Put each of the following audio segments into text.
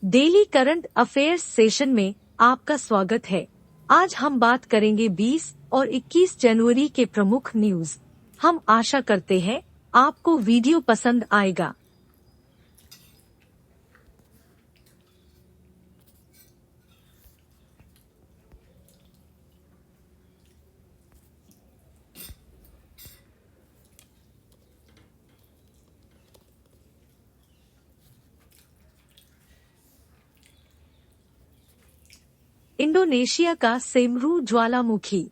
Daily current affairs session में आपका स्वागत है। आज हम बात करेंगे 20 और 21 जनवरी के प्रमुख न्यूज। हम आशा करते हैं आपको वीडियो पसंद आएगा। इंडोनेशिया का सेमरू ज्वालामुखी।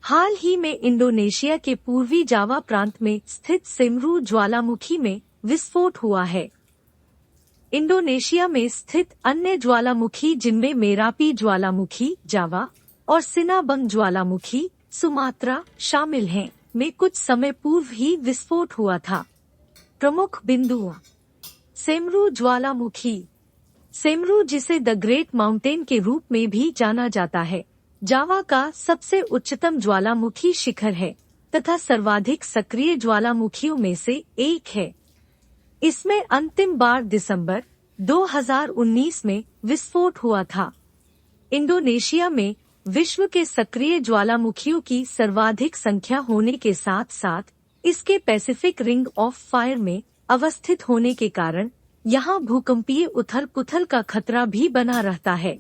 हाल ही में इंडोनेशिया के पूर्वी जावा प्रांत में स्थित सेमरू ज्वालामुखी में विस्फोट हुआ है। इंडोनेशिया में स्थित अन्य ज्वालामुखी जिनमें मेरापी ज्वालामुखी जावा और सिनाबंग ज्वालामुखी सुमात्रा शामिल हैं, में कुछ समय पूर्व ही विस्फोट हुआ था। प्रमुख बिंदु। सेमरू ज्वालामुखी। सेमरू, जिसे द ग्रेट माउंटेन के रूप में भी जाना जाता है, जावा का सबसे उच्चतम ज्वालामुखी शिखर है तथा सर्वाधिक सक्रिय ज्वालामुखियों में से एक है। इसमें अंतिम बार दिसंबर 2019 में विस्फोट हुआ था। इंडोनेशिया में विश्व के सक्रिय ज्वालामुखियों की सर्वाधिक संख्या होने के साथ साथ इसके पैसिफिक रिंग ऑफ फायर में अवस्थित होने के कारण यहाँ भूकंपीय उथल-पुथल का खतरा भी बना रहता है।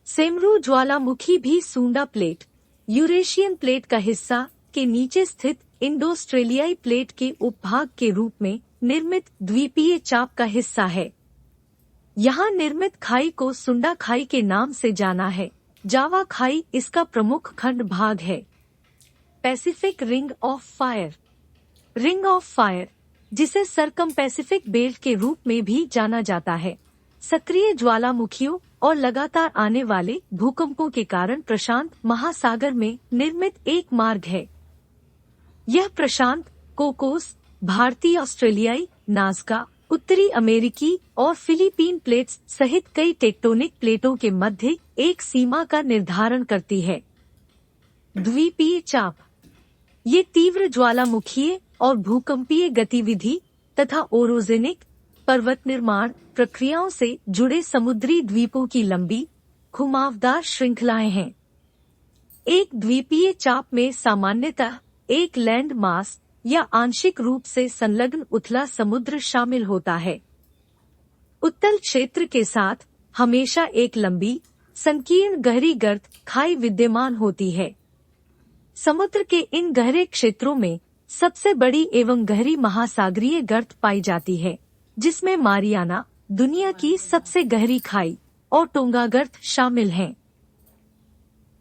सेमरू ज्वालामुखी भी सुंडा प्लेट, यूरेशियन प्लेट का हिस्सा के नीचे स्थित इंडो-ऑस्ट्रेलियाई प्लेट के उपभाग के रूप में निर्मित द्वीपीय चाप का हिस्सा है। यहाँ निर्मित खाई को सुंडा खाई के नाम से जाना है। जावा खाई इसका प्रमुख खंड भाग है। Pacific ring of fire. Ring of fire, जिसे सरकम पैसिफिक बेल्ट के रूप में भी जाना जाता है, सक्रिय ज्वालामुखियों और लगातार आने वाले भूकंपों के कारण प्रशांत महासागर में निर्मित एक मार्ग है। यह प्रशांत, कोकोस, भारतीय, ऑस्ट्रेलियाई, नाज़का, उत्तरी अमेरिकी और फिलीपीन प्लेट्स सहित कई टेक्टोनिक प्लेटों के मध्य एक सीमा का निर्धारण करती है। द्वीपीय चाप। ये तीव्र ज्वालामुखीय और भूकंपीय गतिविधि तथा ओरोजेनिक पर्वत निर्माण प्रक्रियाओं से जुड़े समुद्री द्वीपों की लंबी घुमावदार श्रृंखलाएं हैं। एक द्वीपीय चाप में सामान्यतः एक लैंड मास या आंशिक रूप से संलग्न उथला समुद्र शामिल होता है। उत्तल क्षेत्र के साथ हमेशा एक लंबी, संकीर्ण गहरी गर्त खाई विद्यमान होती है। समुद्र के इन गहरे क्षेत्रों में सबसे बड़ी एवं गहरी महासागरीय गर्त पाई जाती है, जिसमें मारियाना, दुनिया की सबसे गहरी खाई, और टोंगा गर्त शामिल हैं।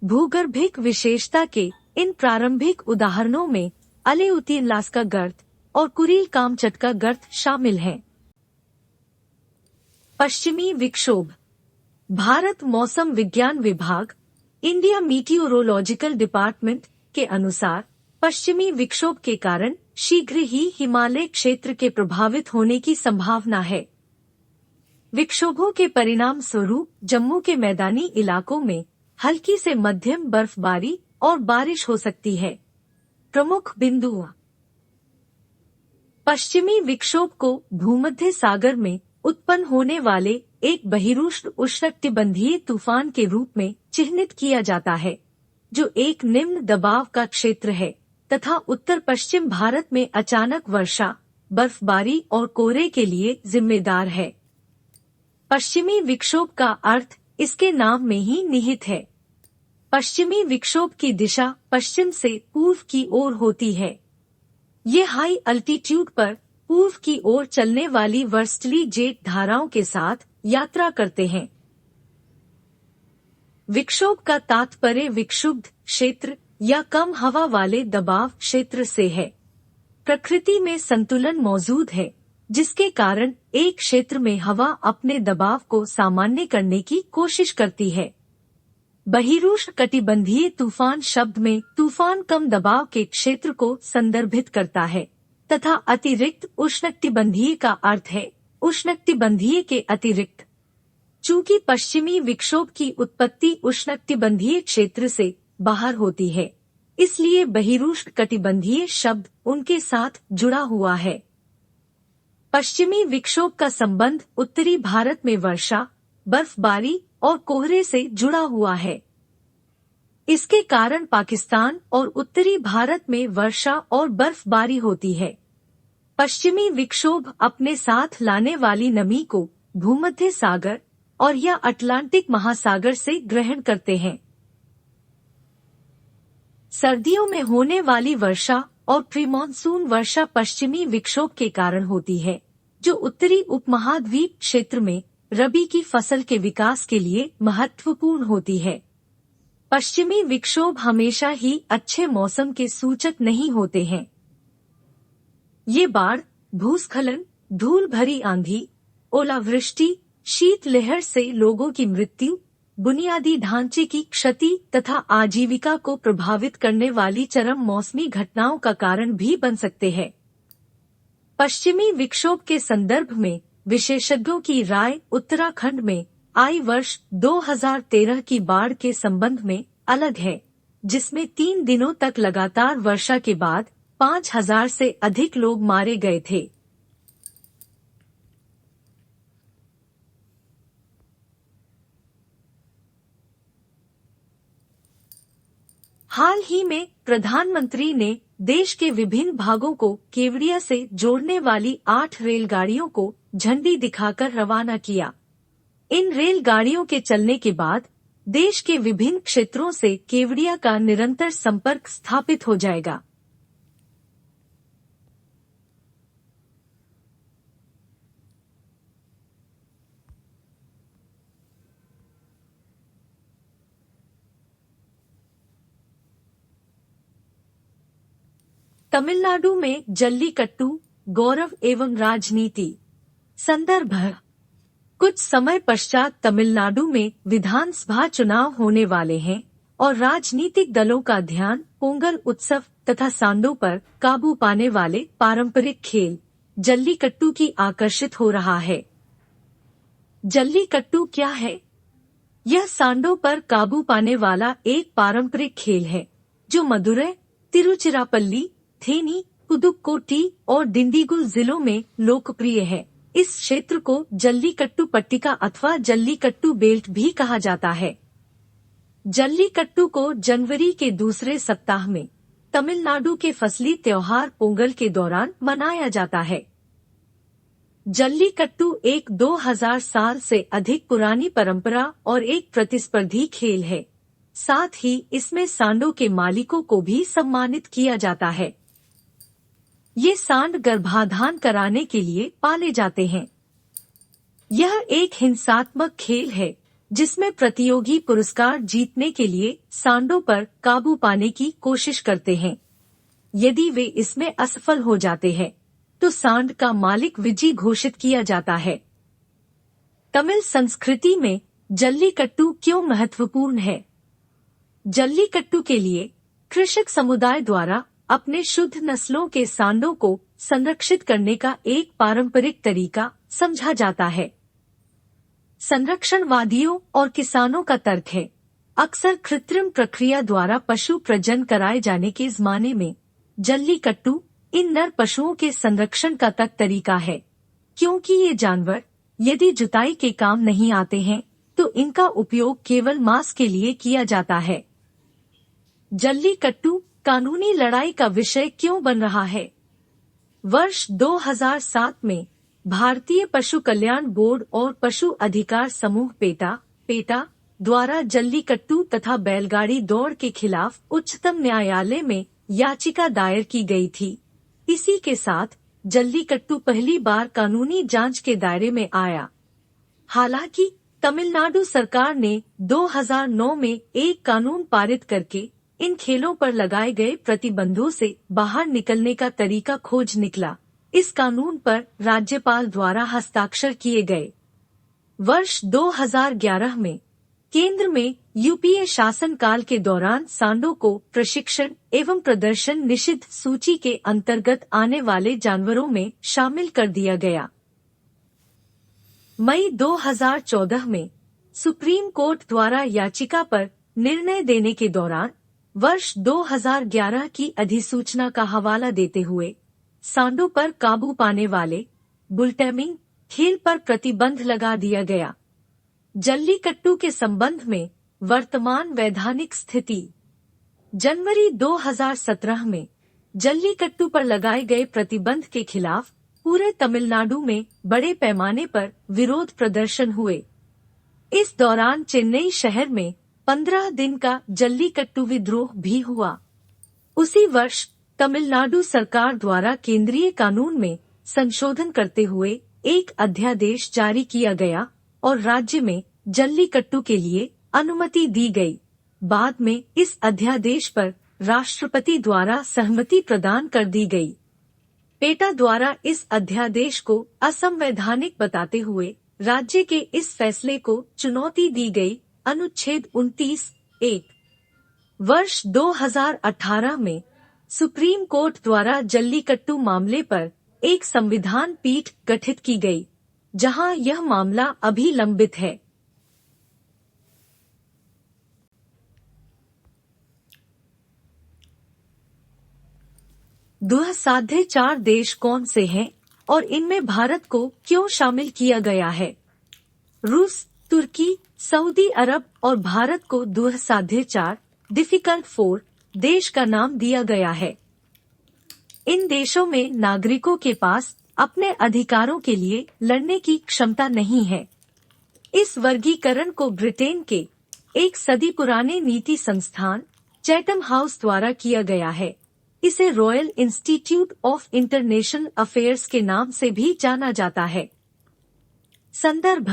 भूगर्भिक विशेषता के इन प्रारंभिक उदाहरणों में अलेउतिनलास्का गर्त और कुरील कामचटका गर्त शामिल हैं। पश्चिमी विक्षोभ। भारत मौसम विज्ञान विभाग, इंडिया मीटियोरोलॉजिकल डिपार्टमेंट के अनुसार पश्चिमी विक्षोभ के कारण शीघ्र ही हिमालय क्षेत्र के प्रभावित होने की संभावना है। विक्षोभों के परिणाम स्वरूप जम्मू के मैदानी इलाकों में हल्की से मध्यम बर्फबारी और बारिश हो सकती है। प्रमुख बिंदु। पश्चिमी विक्षोभ को भूमध्य सागर में उत्पन्न होने वाले एक बहिरुष्ण उष्णकटिबंधीय तूफान के रूप में चिह्नित किया जाता है, जो एक निम्न दबाव का क्षेत्र है तथा उत्तर पश्चिम भारत में अचानक वर्षा, बर्फबारी और कोहरे के लिए जिम्मेदार है। पश्चिमी विक्षोभ का अर्थ इसके नाम में ही निहित है। पश्चिमी विक्षोभ की दिशा पश्चिम से पूर्व की ओर होती है। ये हाई अल्टीट्यूड पर पूर्व की ओर चलने वाली वर्स्टली जेट धाराओं के साथ यात्रा करते हैं। विक्षोभ का तात्पर्य विक्षुब्ध क्षेत्र या कम हवा वाले दबाव क्षेत्र से है। प्रकृति में संतुलन मौजूद है, जिसके कारण एक क्षेत्र में हवा अपने दबाव को सामान्य करने की कोशिश करती है। बहिरुष्ण कटिबंधीय तूफान शब्द में तूफान कम दबाव के क्षेत्र को संदर्भित करता है तथा अतिरिक्त उष्णकटिबंधीय का अर्थ है उष्णकटिबंधीय के अतिरिक्त। चूंकि पश्चिमी विक्षोभ की उत्पत्ति उष्णकटिबंधीय क्षेत्र से बाहर होती है, इसलिए बहिरुष्ण कटिबंधीय शब्द उनके साथ जुड़ा हुआ है। पश्चिमी विक्षोभ का संबंध उत्तरी भारत में वर्षा, बर्फबारी और कोहरे से जुड़ा हुआ है। इसके कारण पाकिस्तान और उत्तरी भारत में वर्षा और बर्फबारी होती है। पश्चिमी विक्षोभ अपने साथ लाने वाली नमी को भूमध्य सागर और या अटलांटिक महासागर से ग्रहण करते हैं। सर्दियों में होने वाली वर्षा और प्री मानसून वर्षा पश्चिमी विक्षोभ के कारण होती है, जो उत्तरी उपमहाद्वीप क्षेत्र में रबी की फसल के विकास के लिए महत्वपूर्ण होती है। पश्चिमी विक्षोभ हमेशा ही अच्छे मौसम के सूचक नहीं होते हैं। ये बाढ़, भूस्खलन, धूल भरी आंधी, ओलावृष्टि, शीतलहर से लोगों की मृत्यु, बुनियादी ढांचे की क्षति तथा आजीविका को प्रभावित करने वाली चरम मौसमी घटनाओं का कारण भी बन सकते हैं। पश्चिमी विक्षोभ के संदर्भ में विशेषज्ञों की राय उत्तराखंड में आई वर्ष 2013 की बाढ़ के संबंध में अलग है, जिसमें 3 दिनों तक लगातार वर्षा के बाद 5000 से अधिक लोग मारे गए थे। हाल ही में प्रधानमंत्री ने देश के विभिन्न भागों को केवड़िया से जोड़ने वाली 8 रेलगाड़ियों को झंडी दिखाकर रवाना किया। इन रेलगाड़ियों के चलने के बाद देश के विभिन्न क्षेत्रों से केवड़िया का निरंतर संपर्क स्थापित हो जाएगा। तमिलनाडु में जल्लीकट्टू, गौरव एवं राजनीति। संदर्भ: कुछ समय पश्चात तमिलनाडु में विधानसभा चुनाव होने वाले हैं और राजनीतिक दलों का ध्यान पोंगल उत्सव तथा सांडों पर काबू पाने वाले पारंपरिक खेल जल्लीकट्टू की आकर्षित हो रहा है। जल्लीकट्टू क्या है? यह सांडों पर काबू पाने वाला एक पारंपरिक खेल है जो मदुरै, तिरुचिरापल्ली, थेनी, पुदुक्कोट्टी और डिंडीगुल जिलों में लोकप्रिय है। इस क्षेत्र को जल्लीकट्टू पट्टिका अथवा जल्लीकट्टू बेल्ट भी कहा जाता है। जल्लीकट्टू को जनवरी के दूसरे सप्ताह में तमिलनाडु के फसली त्योहार पोंगल के दौरान मनाया जाता है। जल्लीकट्टू एक 2000 साल से अधिक पुरानी परंपरा और एक प्रतिस्पर्धी खेल है। साथ ही इसमें सांडों के मालिकों को भी सम्मानित किया जाता है। ये सांड गर्भाधान कराने के लिए पाले जाते हैं। यह एक हिंसात्मक खेल है जिसमें प्रतियोगी पुरस्कार जीतने के लिए सांडों पर काबू पाने की कोशिश करते हैं। यदि वे इसमें असफल हो जाते हैं तो सांड का मालिक विजयी घोषित किया जाता है। तमिल संस्कृति में जल्लीकट्टू क्यों महत्वपूर्ण है? जल्लीकट्टू के लिए कृषक समुदाय द्वारा अपने शुद्ध नस्लों के सांडों को संरक्षित करने का एक पारंपरिक तरीका समझा जाता है। संरक्षणवादियों और किसानों का तर्क है, अक्सर कृत्रिम प्रक्रिया द्वारा पशु प्रजनन कराए जाने के ज़माने में जल्लीकट्टू इन नर पशुओं के संरक्षण का तक तरीका है, क्योंकि ये जानवर यदि जुताई के काम नहीं आते हैं तो इनका उपयोग केवल मांस के लिए किया जाता है। जल्लीकट्टू कानूनी लड़ाई का विषय क्यों बन रहा है? वर्ष 2007 में भारतीय पशु कल्याण बोर्ड और पशु अधिकार समूह पेटा द्वारा जल्लीकट्टू तथा बैलगाड़ी दौड़ के खिलाफ उच्चतम न्यायालय में याचिका दायर की गई थी। इसी के साथ जल्लीकट्टू पहली बार कानूनी जांच के दायरे में आया। हालांकि तमिलनाडु सरकार ने 2009 में एक कानून पारित करके इन खेलों पर लगाए गए प्रतिबंधों से बाहर निकलने का तरीका खोज निकला। इस कानून पर राज्यपाल द्वारा हस्ताक्षर किए गए। वर्ष 2011 में केंद्र में यूपीए शासनकाल के दौरान सांडों को प्रशिक्षण एवं प्रदर्शन निषिद्ध सूची के अंतर्गत आने वाले जानवरों में शामिल कर दिया गया। मई 2014 में सुप्रीम कोर्ट द्वारा याचिका पर निर्णय देने के दौरान वर्ष 2011 की अधिसूचना का हवाला देते हुए सांडों पर काबू पाने वाले बुलटैमिंग खेल पर प्रतिबंध लगा दिया गया। जल्लीकट्टू के संबंध में वर्तमान वैधानिक स्थिति। जनवरी 2017 में जल्लीकट्टू पर लगाए गए प्रतिबंध के खिलाफ पूरे तमिलनाडु में बड़े पैमाने पर विरोध प्रदर्शन हुए। इस दौरान चेन्नई शहर में 15 दिन का जल्लीकट्टू विद्रोह भी हुआ। उसी वर्ष तमिलनाडु सरकार द्वारा केंद्रीय कानून में संशोधन करते हुए एक अध्यादेश जारी किया गया और राज्य में जल्लीकट्टू के लिए अनुमति दी गई। बाद में इस अध्यादेश पर राष्ट्रपति द्वारा सहमति प्रदान कर दी गई। पेटा द्वारा इस अध्यादेश को असंवैधानिक बताते हुए राज्य के इस फैसले को चुनौती दी गई। अनुच्छेद 29(1) वर्ष 2018 में सुप्रीम कोर्ट द्वारा जल्लीकट्टू मामले पर एक संविधान पीठ गठित की गई, जहां यह मामला अभी लंबित है। दुस्साध्य 4 देश कौन से हैं और इनमें भारत को क्यों शामिल किया गया है? रूस, तुर्की, सऊदी अरब और भारत को दुस्साध्य 4 डिफिकल्ट 4 देश का नाम दिया गया है। इन देशों में नागरिकों के पास अपने अधिकारों के लिए लड़ने की क्षमता नहीं है। इस वर्गीकरण को ब्रिटेन के एक सदी पुराने नीति संस्थान चैथम हाउस द्वारा किया गया है। इसे royal institute of international affairs के नाम से भी जाना जाता है। संदर्भ: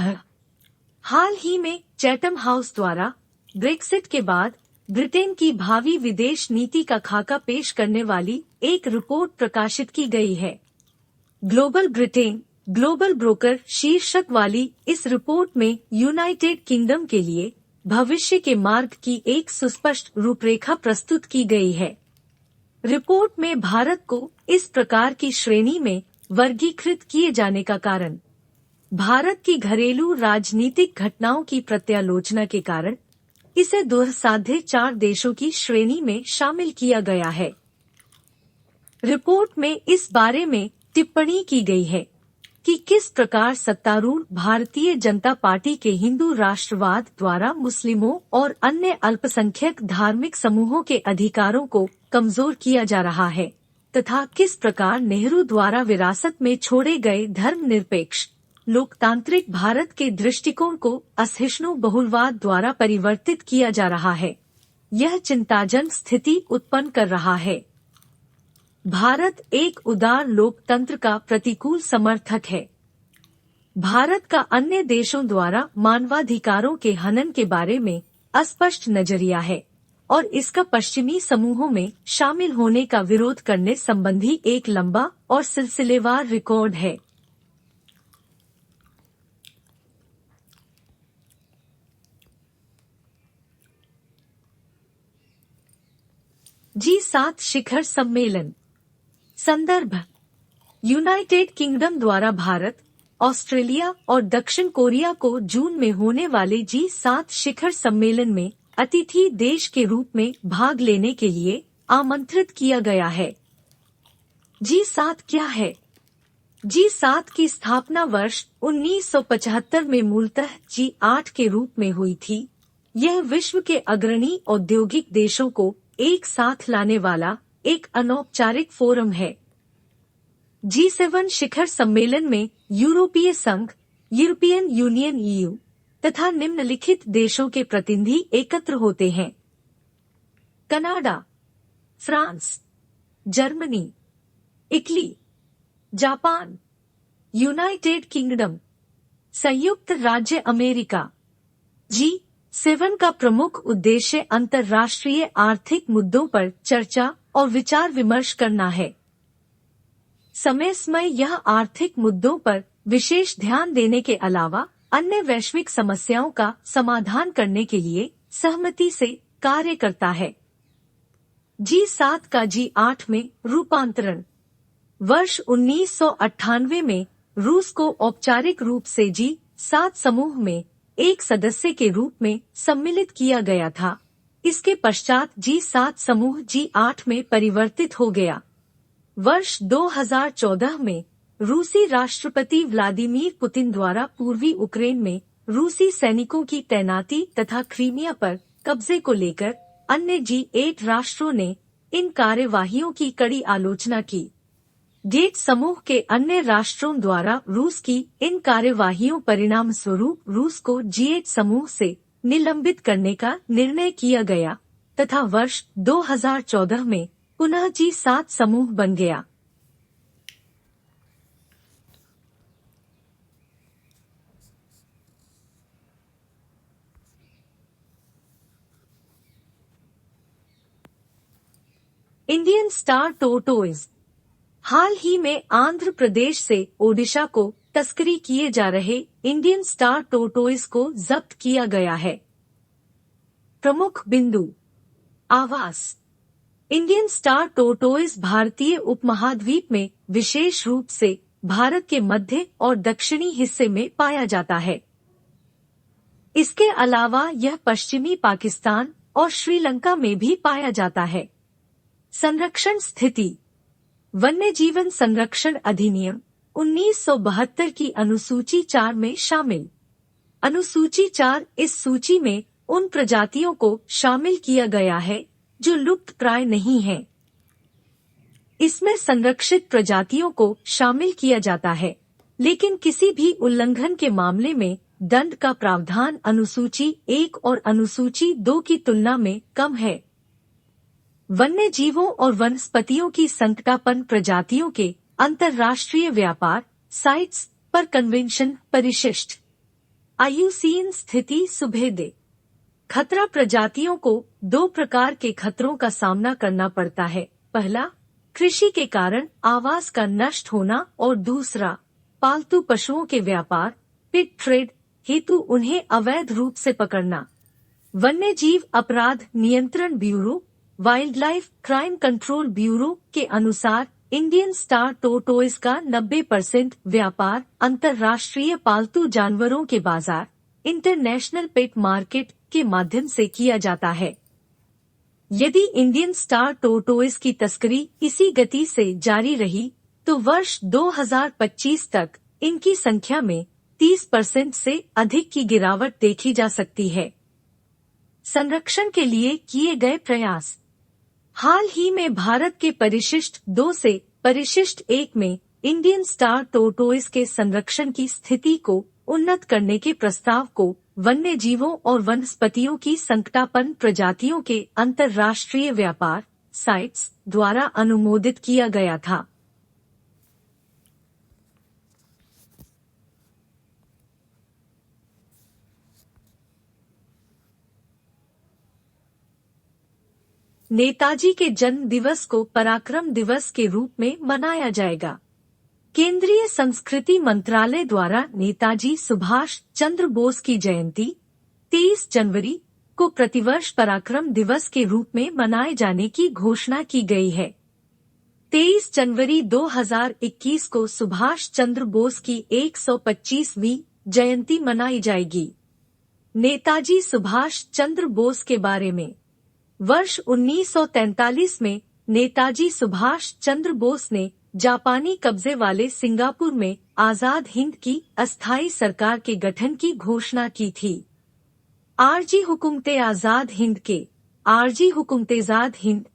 हाल ही में चैथम हाउस द्वारा ब्रेक्सिट के बाद ब्रिटेन की भावी विदेश नीति का खाका पेश करने वाली एक रिपोर्ट प्रकाशित की गई है। ग्लोबल ब्रिटेन, ग्लोबल ब्रोकर शीर्षक वाली इस रिपोर्ट में यूनाइटेड किंगडम के लिए भविष्य के मार्ग की एक सुस्पष्ट रूपरेखा प्रस्तुत की गई है। रिपोर्ट में भारत को इस प्रकार की श्रेणी में वर्गीकृत किए जाने का कारण भारत की घरेलू राजनीतिक घटनाओं की प्रत्यालोचना के कारण इसे दुस्साध्य 4 देशों की श्रेणी में शामिल किया गया है। रिपोर्ट में इस बारे में टिप्पणी की गई है कि किस प्रकार सत्तारूढ़ भारतीय जनता पार्टी के हिंदू राष्ट्रवाद द्वारा मुस्लिमों और अन्य अल्पसंख्यक धार्मिक समूहों के अधिकारों को कमजोर किया जा रहा है तथा किस प्रकार नेहरू द्वारा विरासत में छोड़े गए धर्मनिरपेक्ष लोकतांत्रिक भारत के दृष्टिकोण को असहिष्णु बहुलवाद द्वारा परिवर्तित किया जा रहा है। यह चिंताजनक स्थिति उत्पन्न कर रहा है। भारत एक उदार लोकतंत्र का प्रतिकूल समर्थक है। भारत का अन्य देशों द्वारा मानवाधिकारों के हनन के बारे में अस्पष्ट नजरिया है और इसका पश्चिमी समूहों में शामिल होने का विरोध करने संबंधी एक लंबा और सिलसिलेवार रिकॉर्ड है। G7 शिखर सम्मेलन। संदर्भ: यूनाइटेड किंगडम द्वारा भारत, ऑस्ट्रेलिया और दक्षिण कोरिया को जून में होने वाले G7 शिखर सम्मेलन में अतिथि देश के रूप में भाग लेने के लिए आमंत्रित किया गया है। G7 क्या है? G7 की स्थापना वर्ष 1975 में मूलतः G8 के रूप में हुई थी। यह विश्व के अग्रणी औद्योगिक देशों को एक साथ लाने वाला एक अनौपचारिक फोरम है। G7 शिखर सम्मेलन में यूरोपीय संघ, यूरोपियन यूनियन (EU) तथा निम्नलिखित देशों के प्रतिनिधि एकत्र होते हैं: Canada, France, Germany, Italy, Japan, United kingdom, संयुक्त राज्य अमेरिका। G7 का प्रमुख उद्देश्य अंतर्राष्ट्रीय आर्थिक मुद्दों पर चर्चा और विचार विमर्श करना है। समय समय यह आर्थिक मुद्दों पर विशेष ध्यान देने के अलावा अन्य वैश्विक समस्याओं का समाधान करने के लिए सहमति से कार्य करता है। G7 का G8 में रूपांतरण। वर्ष 1998 में रूस को औपचारिक रूप से G7 समूह में एक सदस्य के रूप में सम्मिलित किया गया था। इसके पश्चात G7 समूह G8 में परिवर्तित हो गया। वर्ष 2014 में रूसी राष्ट्रपति व्लादिमीर पुतिन द्वारा पूर्वी यूक्रेन में रूसी सैनिकों की तैनाती तथा क्रीमिया पर कब्जे को लेकर अन्य G8 राष्ट्रों ने इन कार्यवाहियों की कड़ी आलोचना की। G8 समूह के अन्य राष्ट्रों द्वारा रूस की इन कार्यवाहियों परिणाम स्वरूप रूस को G8 समूह से निलंबित करने का निर्णय किया गया तथा वर्ष 2014 में पुनः G7 समूह बन गया। Indian star टोरटोइज। हाल ही में आंध्र प्रदेश से ओडिशा को तस्करी किए जा रहे इंडियन स्टार टोरटोइज को जब्त किया गया है। प्रमुख बिंदु। आवास। इंडियन स्टार टोरटोइज भारतीय उपमहाद्वीप में विशेष रूप से भारत के मध्य और दक्षिणी हिस्से में पाया जाता है। इसके अलावा यह पश्चिमी पाकिस्तान और श्रीलंका में भी पाया जाता है। संरक्षण स्थिति। वन्य जीवन संरक्षण अधिनियम 1972 की अनुसूची 4 में शामिल। अनुसूची 4 इस सूची में उन प्रजातियों को शामिल किया गया है जो लुप्त प्राय नहीं हैं। इसमें संरक्षित प्रजातियों को शामिल किया जाता है, लेकिन किसी भी उल्लंघन के मामले में दंड का प्रावधान अनुसूची 1 और अनुसूची 2 की तुलना में कम है। वन्य जीवों और वनस्पतियों की संकटापन्न प्रजातियों के अंतर्राष्ट्रीय व्यापार साइट्स पर कन्वेंशन परिशिष्ट। IUCN स्थिति सुभेदे। खतरा प्रजातियों को 2 प्रकार के खतरों का सामना करना पड़ता है। पहला, कृषि के कारण आवास का नष्ट होना और दूसरा, पालतू पशुओं के व्यापार पिट ट्रेड हेतु उन्हें अवैध रूप से पकड़ना। वन्य जीव अपराध नियंत्रण bureau wild life crime control bureau के अनुसार इंडियन स्टार टोरटोइज का 90% व्यापार अंतर्राष्ट्रीय पालतू जानवरों के बाजार इंटरनेशनल पेट मार्केट के माध्यम से किया जाता है। यदि इंडियन स्टार टोरटोइज की तस्करी इसी गति से जारी रही तो वर्ष 2025 तक इनकी संख्या में 30% से अधिक की गिरावट देखी जा सकती है। संरक्षण के लिए किए गए प्रयास। हाल ही में भारत के परिशिष्ट 2 से परिशिष्ट 1 में इंडियन स्टार टोरटोइज के संरक्षण की स्थिति को उन्नत करने के प्रस्ताव को वन्य जीवों और वनस्पतियों की संकटापन्न प्रजातियों के अंतर्राष्ट्रीय व्यापार साइट्स द्वारा अनुमोदित किया गया था। नेताजी के जन्म दिवस को पराक्रम दिवस के रूप में मनाया जाएगा। केंद्रीय संस्कृति मंत्रालय द्वारा नेताजी सुभाष चंद्र बोस की जयंती 23 जनवरी को प्रतिवर्ष पराक्रम दिवस के रूप में मनाए जाने की घोषणा की गई है। 23 जनवरी 2021 को सुभाष चंद्र बोस की 125वीं जयंती मनाई जाएगी। नेताजी सुभाष चंद्र बोस के बारे में। वर्ष 1943 में नेताजी सुभाष चंद्र बोस ने जापानी कब्जे वाले सिंगापुर में आजाद हिंद की अस्थायी सरकार के गठन की घोषणा की थी। आरजी हुकूमते आजाद हिंद के आरजी हुकूमतेजाद हिंद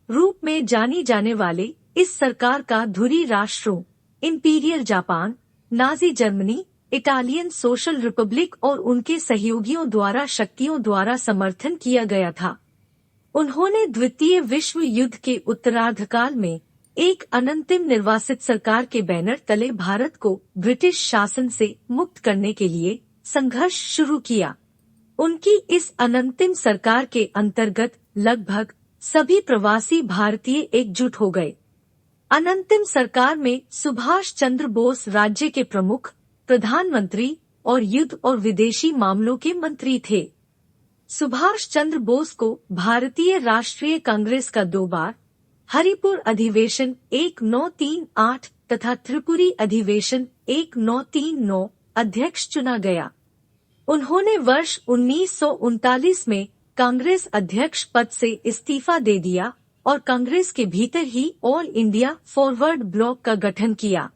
रूप में जानी जाने वाले इस सरकार का धुरी राष्ट्रों imperial Japan, Nazi Germany, Italian social Republic और उनके सहयोगियों द्वारा शक्तियों द्वारा समर्थन किया गया था। उन्होंने द्वितीय विश्व युद्ध के उत्तरार्धकाल में एक अनंतिम निर्वासित सरकार के बैनर तले भारत को ब्रिटिश शासन से मुक्त करने के लिए संघर्ष शुरू किया। उनकी इस अनंतिम सरकार के अंतर्गत लगभग सभी प्रवासी भारतीय एकजुट हो गए। अनंतिम सरकार में सुभाष चंद्र बोस राज्य के प्रमुख, प्रधानमंत्री और युद्ध और विदेशी मामलों के मंत्री थे। सुभाष चंद्र बोस को भारतीय राष्ट्रीय कांग्रेस का 2 बार, हरिपुर अधिवेशन 1938 तथा त्रिपुरी अधिवेशन 1939 अध्यक्ष चुना गया। उन्होंने वर्ष 1939 में कांग्रेस अध्यक्ष पद से इस्तीफा दे दिया और कांग्रेस के भीतर ही ऑल इंडिया फॉरवर्ड ब्लॉक का गठन किया।